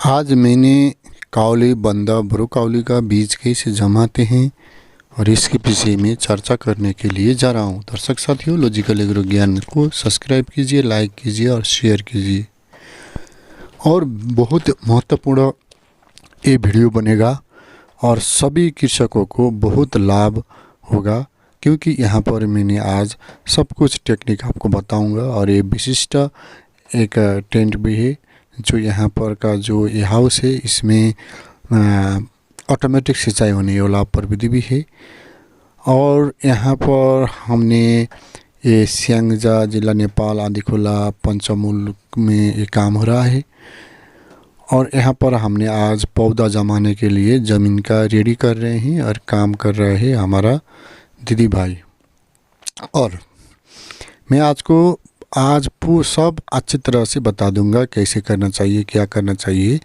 आज मैंने काउली बंदा ब्रोकाउली का बीज कैसे जमाते हैं और इसके विषय में चर्चा करने के लिए जा रहा हूँ। दर्शक साथियों, लॉजिकल एग्रो ज्ञान को सब्सक्राइब कीजिए, लाइक कीजिए और शेयर कीजिए। और बहुत महत्वपूर्ण ये वीडियो बनेगा और सभी कृषकों को बहुत लाभ होगा, क्योंकि यहाँ पर मैंने आज सब कुछ टेक्निक आपको बताऊंगा। और ये विशिष्ट एक टेंट भी है जो यहाँ पर का जो ये हाउस है, इसमें ऑटोमेटिक सिंचाई होने वाला प्रविधि भी है। और यहाँ पर हमने ये स्याङ्जा जिला नेपाल आँधीखोला पंचमुल में ये काम हो रहा है। और यहाँ पर हमने आज पौधा जमाने के लिए ज़मीन का रेडी कर रहे हैं और काम कर रहे हैं हमारा दीदी भाई। और मैं आज सब अच्छी तरह से बता दूंगा कैसे करना चाहिए, क्या करना चाहिए।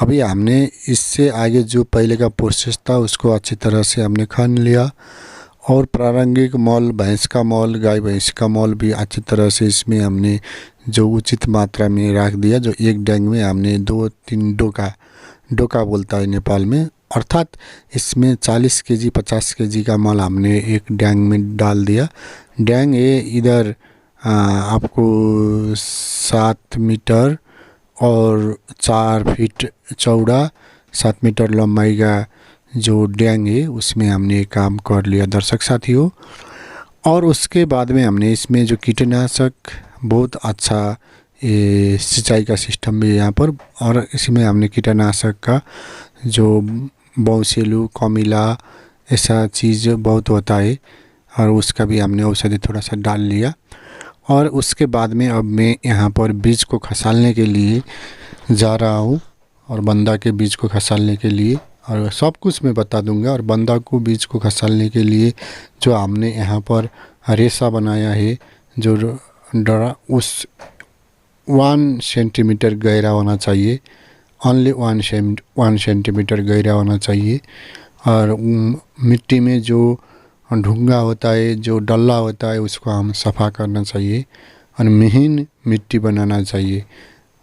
अभी हमने इससे आगे जो पहले का प्रोसेस था उसको अच्छी तरह से हमने खान लिया। और प्रारंभिक मॉल, भैंस का मॉल, गाय भैंस का मॉल भी अच्छी तरह से इसमें हमने जो उचित मात्रा में रख दिया। जो एक डैंग में हमने 2-3 डोका बोलता है नेपाल में, अर्थात इसमें 40 केजी 50 केजी का माल हमने एक डैंग में डाल दिया। डैंग ये इधर आपको 7 मीटर और 4 फीट चौड़ा, 7 मीटर लंबाई का जो डैंग है उसमें हमने काम कर लिया दर्शक साथियों। और उसके बाद में हमने इसमें जो कीटनाशक, बहुत अच्छा ये सिंचाई का सिस्टम भी यहाँ पर, और इसमें हमने कीटनाशक का जो बौसेलू, कमिला, ऐसा चीज़ बहुत होता है, और उसका भी हमने औषधि थोड़ा सा डाल लिया। और उसके बाद में अब मैं यहाँ पर बीज को खसालने के लिए जा रहा हूँ, और बंदा के बीज को खसालने के लिए, और सब कुछ मैं बता दूंगा। और बंदा को बीज को खसालने के लिए जो हमने यहाँ पर रेशा बनाया है, जो डरा उस 1 सेंटीमीटर गहरा होना चाहिए, ओनली 1 सेंटीमीटर गहरा होना चाहिए। और मिट्टी में जो ढूंगा होता है, जो डल्ला होता है, उसको हम सफ़ा करना चाहिए और महीन मिट्टी बनाना चाहिए।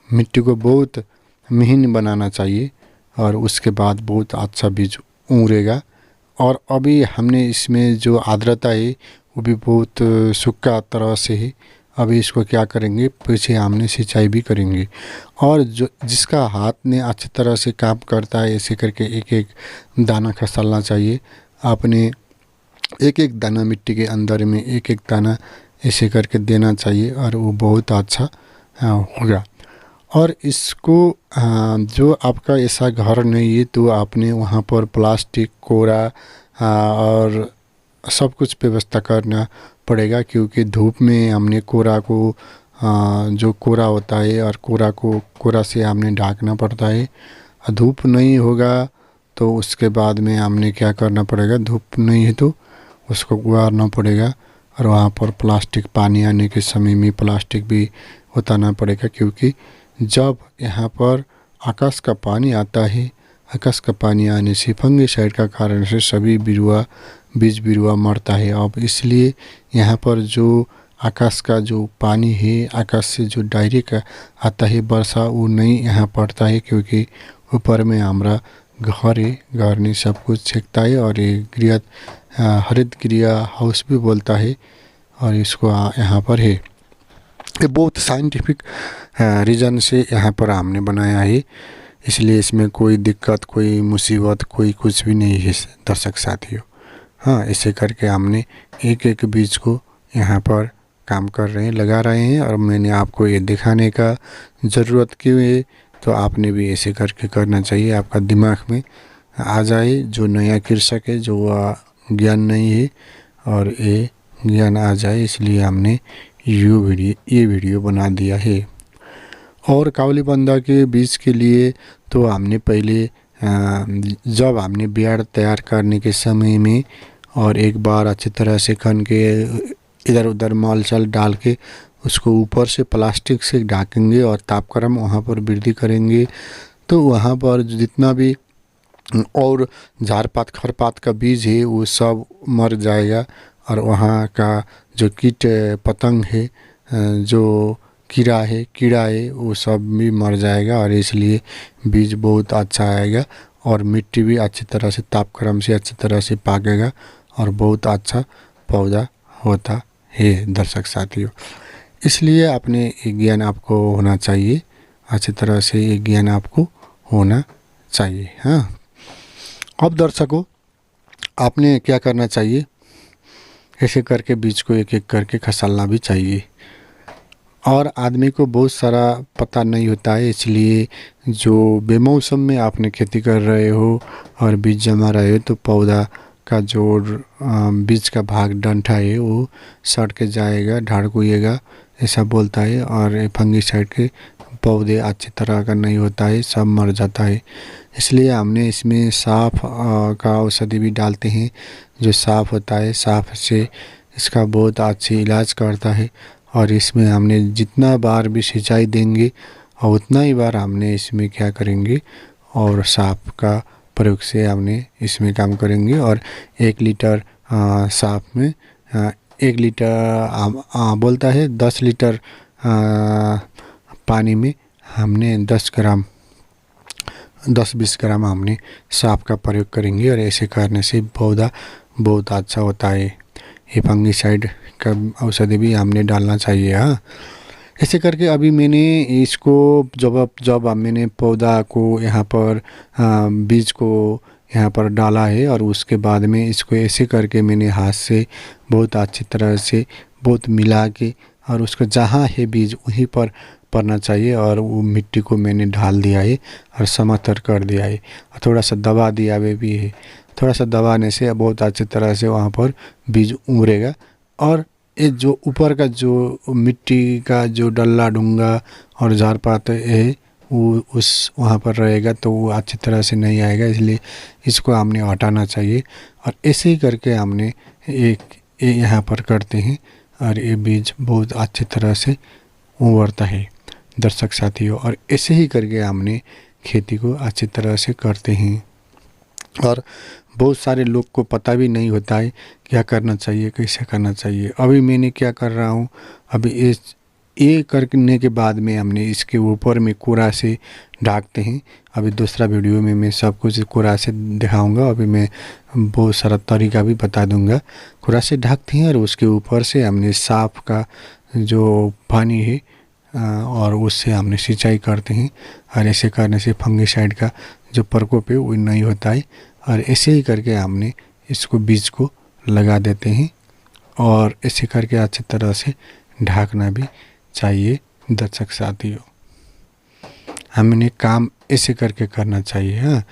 मिट्टी को बहुत महीन बनाना चाहिए और उसके बाद बहुत अच्छा बीज उगेगा। और अभी हमने इसमें जो आर्द्रता है वो भी बहुत सूखा तरह से है। अभी इसको क्या करेंगे, पीछे हमने सिंचाई भी करेंगे। और जो जिसका हाथ में अच्छी तरह से काम करता है, ऐसे करके एक एक दाना खसालना चाहिए। आपने एक एक दाना मिट्टी के अंदर में एक एक दाना ऐसे करके देना चाहिए और वो बहुत अच्छा होगा। और इसको जो आपका ऐसा घर नहीं है तो आपने वहाँ पर प्लास्टिक, कोरा और सब कुछ व्यवस्था करना पड़ेगा, क्योंकि धूप में हमने कोरा को जो कोरा होता है और कोरा से हमने ढाकना पड़ता है। धूप नहीं होगा तो उसके बाद में हमने क्या करना पड़ेगा, धूप नहीं है तो उसको गुजारना पड़ेगा। और वहाँ पर प्लास्टिक, पानी आने के समय में प्लास्टिक भी उतारना पड़ेगा, क्योंकि जब यहाँ पर आकाश का पानी आता है, आकाश का पानी आने से फंगिसाइड का कारण से सभी बीज बिरुआ मरता है। अब इसलिए यहाँ पर जो आकाश का जो पानी है, आकाश से जो डायरेक्ट आता है वर्षा, वो नहीं यहाँ पड़ता है, क्योंकि ऊपर में हमारा घर है, घर ने सब कुछ छेकता है। और ये हरित गृह हाउस भी बोलता है, और इसको यहाँ पर है। ये बहुत साइंटिफिक रीज़न से यहाँ पर हमने बनाया है, इसलिए इसमें कोई दिक्कत, कोई मुसीबत, कोई कुछ भी नहीं है दर्शक साथियों। हाँ, ऐसे करके हमने एक एक बीज को यहाँ पर काम कर रहे हैं, लगा रहे हैं। और मैंने आपको ये दिखाने का ज़रूरत क्यों है, तो आपने भी ऐसे करके करना चाहिए, आपका दिमाग में आ जाए। जो नया कृषक है, जो ज्ञान नहीं है, और ये ज्ञान आ जाए, इसलिए हमने ये वीडियो बना दिया है। और काउली बंदा के बीज के लिए तो हमने पहले जब हमने बियाड़ तैयार करने के समय में और एक बार अच्छी तरह से खन के इधर उधर मालचल डाल के उसको ऊपर से प्लास्टिक से ढकेंगे और तापक्रम वहाँ पर वृद्धि करेंगे, तो वहाँ पर जितना भी और झारपात खरपात का बीज है वो सब मर जाएगा। और वहाँ का जो कीट पतंग है, जो कीड़ा है वो सब भी मर जाएगा और इसलिए बीज बहुत अच्छा आएगा और मिट्टी भी अच्छी तरह से तापक्रम से अच्छी तरह से पाकेगा और बहुत अच्छा पौधा होता है दर्शक साथियों। इसलिए अपने ये ज्ञान आपको होना चाहिए, अच्छी तरह से ये ज्ञान आपको होना चाहिए। हाँ, अब दर्शकों आपने क्या करना चाहिए, ऐसे करके बीज को एक एक करके खसालना भी चाहिए। और आदमी को बहुत सारा पता नहीं होता है, इसलिए जो बेमौसम में आपने खेती कर रहे हो और बीज जमा रहे हो तो पौधा का जो बीज का भाग डंठा है वो सड़ के जाएगा, ढाड़कुएगा ऐसा बोलता है। और फंगीसाइड के पौधे अच्छी तरह का नहीं होता है, सब मर जाता है। इसलिए हमने इसमें साफ का औषधि भी डालते हैं, जो साफ होता है, साफ से इसका बहुत अच्छी इलाज करता है। और इसमें हमने जितना बार भी सिंचाई देंगे और उतना ही बार हमने इसमें क्या करेंगे और साफ का प्रयोग से हमने इसमें काम करेंगे। और 1 लीटर साफ में 1 लीटर बोलता है 10 लीटर पानी में हमने 10-20 ग्राम हमने साफ का प्रयोग करेंगे। और ऐसे करने से पौधा बहुत अच्छा होता है। ये फंगीसाइड का औषधि भी हमने डालना चाहिए। हाँ, ऐसे करके अभी मैंने इसको जब मैंने पौधा को यहाँ पर बीज को यहाँ पर डाला है और उसके बाद में इसको ऐसे करके मैंने हाथ से बहुत अच्छी तरह से बहुत मिला के और उसको जहाँ है बीज वहीं पर पड़ना चाहिए। और वो मिट्टी को मैंने ढाल दिया है और समतल कर दिया है और थोड़ा सा दबा दिया हुआ भी है। थोड़ा सा दबाने से बहुत अच्छी तरह से वहाँ पर बीज उमड़ेगा। और ये जो ऊपर का जो मिट्टी का जो डल्ला डूंगा और झाड़ पात है वो उस वहाँ पर रहेगा तो वो अच्छी तरह से नहीं आएगा, इसलिए इसको हमने हटाना चाहिए। और ऐसे ही करके हमने यहाँ पर करते हैं और ये बीज बहुत अच्छी तरह से उभरता है दर्शक साथियों। और ऐसे ही करके हमने खेती को अच्छी तरह से करते हैं। और बहुत सारे लोग को पता भी नहीं होता है क्या करना चाहिए, कैसे करना चाहिए। अभी मैंने क्या कर रहा हूँ, अभी ये करने के बाद में हमने इसके ऊपर में कोरा से ढाकते हैं। अभी दूसरा वीडियो में मैं सब कुछ कोरा से दिखाऊंगा। अभी मैं बहुत सारा तरीका भी बता दूंगा। कोरा से ढाकते हैं और उसके ऊपर से हमने साफ का जो पानी है और उससे हमने सिंचाई करते हैं। और ऐसे करने से फंगीसाइड का जो प्रकोप है वो नहीं होता है। और ऐसे ही करके हमने इसको बीज को लगा देते हैं और ऐसे करके अच्छी तरह से ढाकना भी चाहिए दर्शक साथियों। हमने काम ऐसे करके करना चाहिए। हाँ,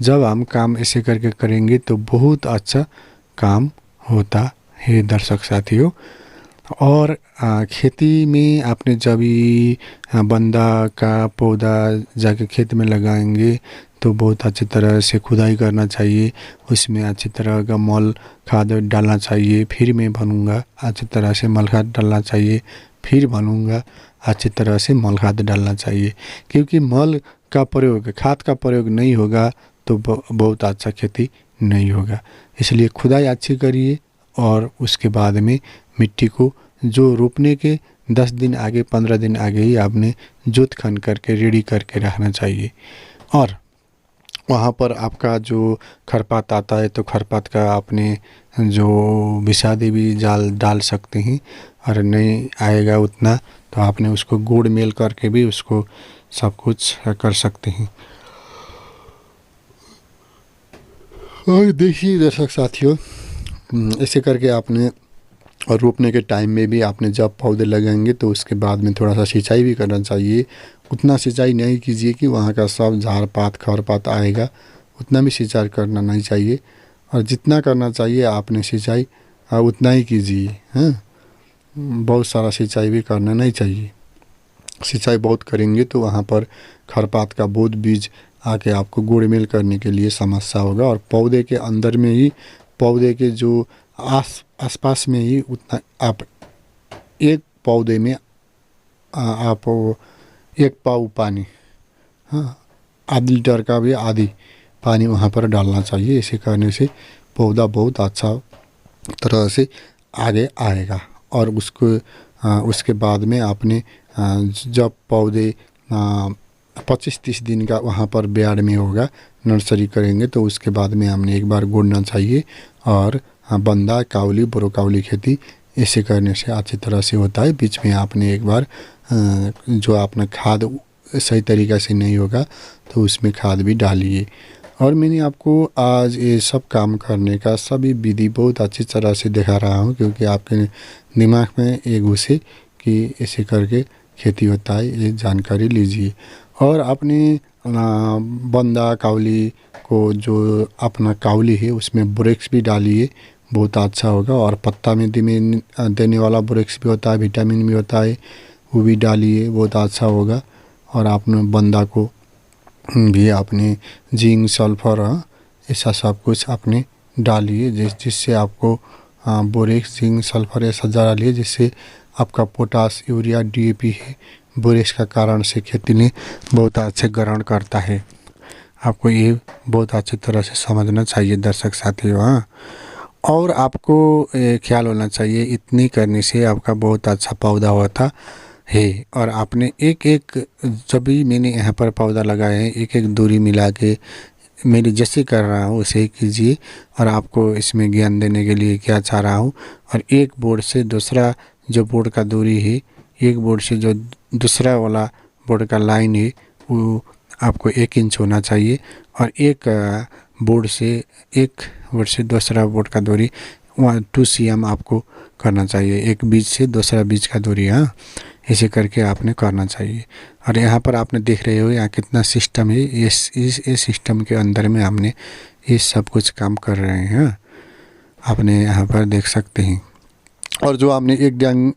जब हम काम ऐसे करके करेंगे तो बहुत अच्छा काम होता है दर्शक साथियों। और खेती में आपने जब बंदा का पौधा जाके खेत में लगाएंगे तो बहुत अच्छी तरह से खुदाई करना चाहिए, उसमें अच्छी तरह का मल खाद डालना चाहिए। फिर मैं बनूँगा अच्छी तरह से मल खाद डालना चाहिए, फिर बनूँगा अच्छी तरह से मल खाद डालना चाहिए। क्योंकि मल का प्रयोग, खाद का प्रयोग नहीं होगा तो बहुत अच्छा खेती नहीं होगा। इसलिए खुदाई अच्छी करिए और उसके बाद में मिट्टी को जो रोपने के 10 दिन आगे 15 दिन आगे ही आपने जोत खन करके रेडी करके रखना चाहिए। और वहाँ पर आपका जो खरपात आता है तो खरपात का आपने जो विषादी भी जाल डाल सकते हैं। और नहीं आएगा उतना तो आपने उसको गुड़ मेल करके भी उसको सब कुछ कर सकते हैं। और देखिए दर्शक साथियों, ऐसे करके आपने और रोपने के टाइम में भी आपने जब पौधे लगाएंगे तो उसके बाद में थोड़ा सा सिंचाई भी करना चाहिए। उतना सिंचाई नहीं कीजिए कि वहाँ का सब झाड़ पात खरपात आएगा, उतना भी सिंचाई करना नहीं चाहिए। और जितना करना चाहिए आपने सिंचाई उतना ही कीजिए। हाँ, बहुत सारा सिंचाई भी करना नहीं चाहिए। सिंचाई बहुत करेंगे तो वहाँ पर खरपात का बहुत बीज आके आपको गुड़ मेल करने के लिए समस्या होगा। और पौधे के अंदर में ही, पौधे के जो आसपास में ही उतना आप एक पौधे में आप 1 पाव पानी, हाँ, आधी लीटर का भी आधी पानी वहाँ पर डालना चाहिए। ऐसे करने से पौधा बहुत अच्छा तरह से आगे आएगा। और उसके बाद में आपने जब पौधे 25-30 दिन का वहाँ पर ब्याड में होगा, नर्सरी करेंगे तो उसके बाद में हमने एक बार गोड़ना चाहिए। और बंदा काउली ब्रोकाउली खेती ऐसे करने से अच्छी तरह से होता है। बीच में आपने एक बार जो आपने खाद सही तरीक़ा से नहीं होगा तो उसमें खाद भी डालिए। और मैंने आपको आज ये सब काम करने का सभी विधि बहुत अच्छी तरह से दिखा रहा हूँ, क्योंकि आपके दिमाग में ये घुसे कि ऐसे करके खेती होता है, ये जानकारी लीजिए। और अपने बंदा काउली को जो अपना काउली है उसमें बोरेक्स भी डालिए, बहुत अच्छा होगा। और पत्ता में देने वाला बोरेक्स भी होता है, विटामिन भी होता है, वो भी डालिए, बहुत अच्छा होगा। और आपने बंदा को भी आपने जिंक सल्फर ऐसा सब कुछ आपने डालिए, जिससे आपको बोरेक्स जिंक सल्फर ऐसा डालिए जिससे आपका पोटास यूरिया DAP है बोरेक्स का कारण से खेती ने बहुत अच्छे ग्रहण करता है। आपको ये बहुत अच्छी तरह से समझना चाहिए दर्शक साथियों। और आपको ख्याल होना चाहिए, इतनी करने से आपका बहुत अच्छा पौधा होता है। और आपने एक जब भी मैंने यहाँ पर पौधा लगाए हैं, एक दूरी मिला के मेरी जैसे कर रहा हूँ उसे कीजिए। और आपको इसमें ज्ञान देने के लिए क्या चाह रहा हूँ, और एक बोर्ड से दूसरा जो बोर्ड का दूरी है, एक बोर्ड से जो दूसरा वाला बोर्ड का लाइन है वो आपको 1 इंच होना चाहिए। और एक बोर्ड से दूसरा बोर्ड का दूरी 2 cm आपको करना चाहिए, एक बीज से दूसरा बीज का दूरी। ऐसे करके आपने करना चाहिए। और यहाँ पर आपने देख रहे हो यहाँ कितना सिस्टम है, इस सिस्टम के अंदर में हमने ये सब कुछ काम कर रहे हैं, आपने यहाँ पर देख सकते हैं। और जो आपने एक डंग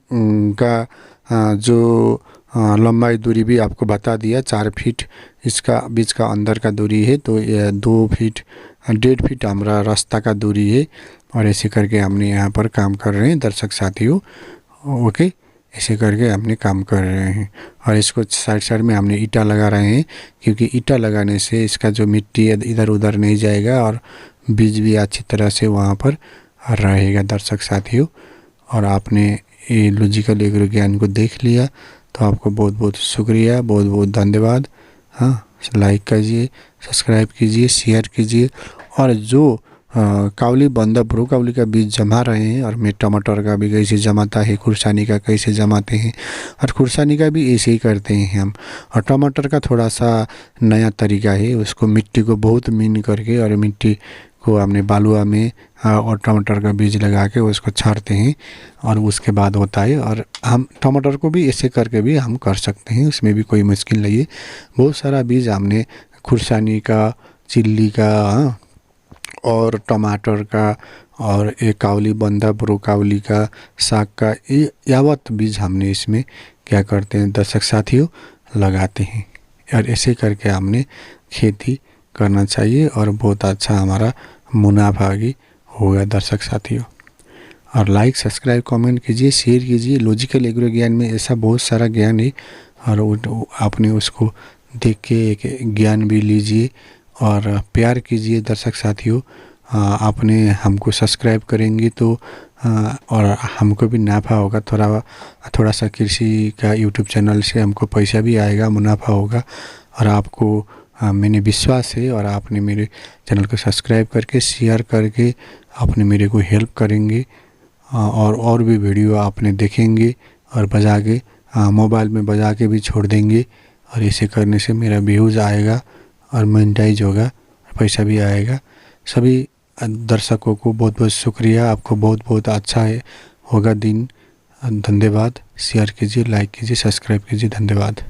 का जो लंबाई दूरी भी आपको बता दिया, 4 फीट इसका बीच का अंदर का दूरी है, तो ये 2 फीट 1.5 फीट हमारा रास्ता का दूरी है। और ऐसे करके हमने यहाँ पर काम कर रहे हैं दर्शक साथियों। ओके, ऐसे करके हमने काम कर रहे हैं। और इसको साइड में हमने ईटा लगा रहे हैं, क्योंकि ईटा लगाने से इसका जो मिट्टी इधर उधर नहीं जाएगा और बीज भी अच्छी तरह से वहाँ पर रहेगा दर्शक साथियों। और आपने ये लॉजिकल एग्रो ज्ञान को देख लिया तो आपको बहुत बहुत शुक्रिया, बहुत बहुत धन्यवाद। लाइक कीजिए, सब्सक्राइब कीजिए, शेयर कीजिए। और जो काउली बंदा ब्रोकाउली का बीज जमा रहे हैं, और मैं टमाटर का भी कैसे जमाता है, खुरसानी का कैसे जमाते हैं, और खुरसानी का भी ऐसे ही करते हैं हम। और टमाटर का थोड़ा सा नया तरीका है, उसको मिट्टी को बहुत मीन करके और मिट्टी को हमने बालुआ में और टमाटर का बीज लगा के उसको छाड़ते हैं, और उसके बाद होता है। और हम टमाटर को भी ऐसे करके भी हम कर सकते हैं, उसमें भी कोई मुश्किल नहीं है। बहुत सारा बीज हमने खुरसानी का, चिल्ली का और टमाटर का और एक काउली बंदा ब्रोकाउली का, साग का, ये यावत बीज हमने इसमें क्या करते हैं दर्शक साथियों, लगाते हैं। और ऐसे करके हमने खेती करना चाहिए और बहुत अच्छा हमारा मुनाफा भी होगा दर्शक साथियों। और लाइक सब्सक्राइब कमेंट कीजिए, शेयर कीजिए। लॉजिकल एग्रो ज्ञान में ऐसा बहुत सारा ज्ञान है, और आपने उसको देख के एक ज्ञान भी लीजिए और प्यार कीजिए दर्शक साथियों। आपने हमको सब्सक्राइब करेंगे तो और हमको भी नाफा होगा, थोड़ा सा कृषि का यूट्यूब चैनल से हमको पैसा भी आएगा, मुनाफा होगा। और आपको मैंने विश्वास है, और आपने मेरे चैनल को सब्सक्राइब करके शेयर करके आपने मेरे को हेल्प करेंगे। और भी वीडियो आपने देखेंगे और बजा के मोबाइल में बजा के भी छोड़ देंगे। और ऐसे करने से मेरा व्यूज़ आएगा और मोनेटाइज होगा, पैसा भी आएगा। सभी दर्शकों को बहुत बहुत शुक्रिया, आपको बहुत बहुत अच्छा होगा दिन। धन्यवाद। शेयर कीजिए, लाइक कीजिए, सब्सक्राइब कीजिए। धन्यवाद।